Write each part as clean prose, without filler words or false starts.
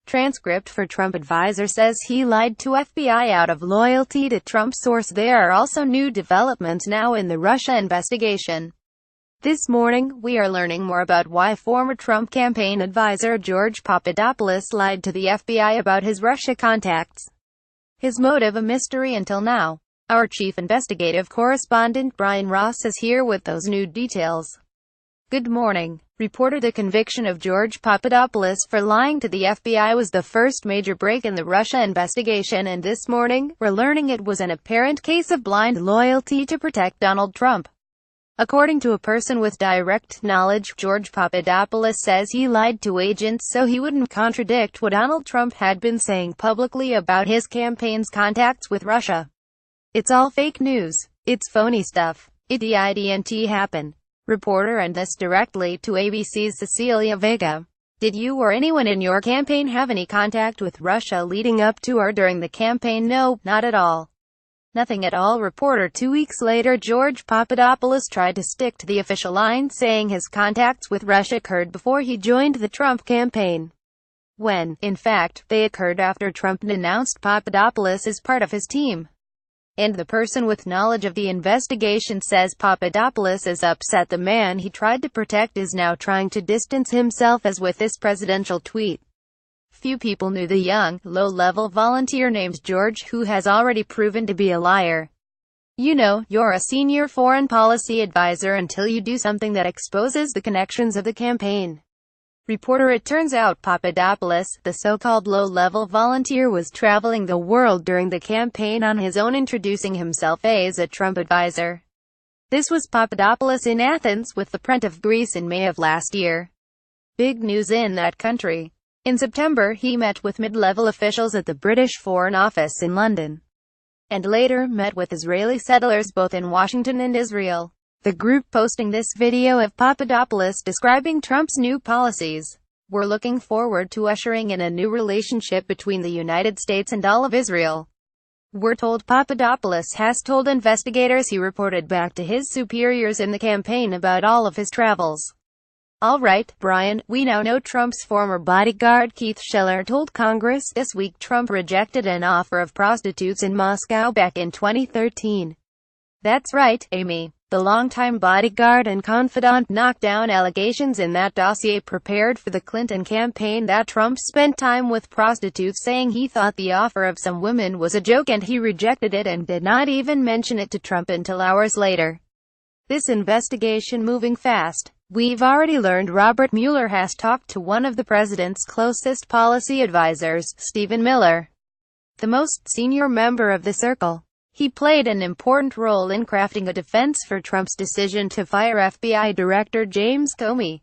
Transcript for Trump advisor says he lied to FBI out of loyalty to Trump source. There are also new developments now in the Russia investigation. This morning, we are learning more about why former Trump campaign advisor George Papadopoulos lied to the FBI about his Russia contacts. His motive a mystery until now. Our chief investigative correspondent Brian Ross is here with those new details. Good morning. Reporter: the conviction of George Papadopoulos for lying to the FBI was the first major break in the Russia investigation, and this morning, we're learning it was an apparent case of blind loyalty to protect Donald Trump. According to a person with direct knowledge, George Papadopoulos says he lied to agents so he wouldn't contradict what Donald Trump had been saying publicly about his campaign's contacts with Russia. It's all fake news. It's phony stuff. It didn't happen. Reporter: and this directly to ABC's Cecilia Vega. Did you or anyone in your campaign have any contact with Russia leading up to or during the campaign? No, not at all. Nothing at all. Reporter: 2 weeks later, George Papadopoulos tried to stick to the official line, saying his contacts with Russia occurred before he joined the Trump campaign, when, in fact, they occurred after Trump announced Papadopoulos as part of his team. And the person with knowledge of the investigation says Papadopoulos is upset the man he tried to protect is now trying to distance himself, as with this presidential tweet. Few people knew the young, low-level volunteer named George, who has already proven to be a liar. You know, you're a senior foreign policy advisor until you do something that exposes the connections of the campaign. Reporter: it turns out Papadopoulos, the so-called low-level volunteer, was traveling the world during the campaign on his own, introducing himself as a Trump advisor. This was Papadopoulos in Athens with the President of Greece in May of last year. Big news in that country. In September, he met with mid-level officials at the British Foreign Office in London, and later met with Israeli settlers both in Washington and Israel. The group posting this video of Papadopoulos describing Trump's new policies. We're looking forward to ushering in a new relationship between the United States and all of Israel. We're told Papadopoulos has told investigators he reported back to his superiors in the campaign about all of his travels. All right, Brian, we now know Trump's former bodyguard Keith Scheller told Congress this week Trump rejected an offer of prostitutes in Moscow back in 2013. That's right, Amy. The longtime bodyguard and confidant knocked down allegations in that dossier prepared for the Clinton campaign that Trump spent time with prostitutes, saying he thought the offer of some women was a joke and he rejected it and did not even mention it to Trump until hours later. This investigation moving fast. We've already learned Robert Mueller has talked to one of the president's closest policy advisors, Stephen Miller, the most senior member of the circle. He played an important role in crafting a defense for Trump's decision to fire FBI Director James Comey.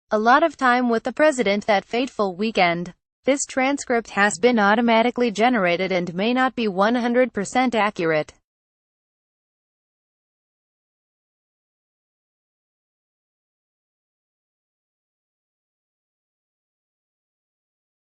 A lot of time with the president that fateful weekend. This transcript has been automatically generated and may not be 100% accurate.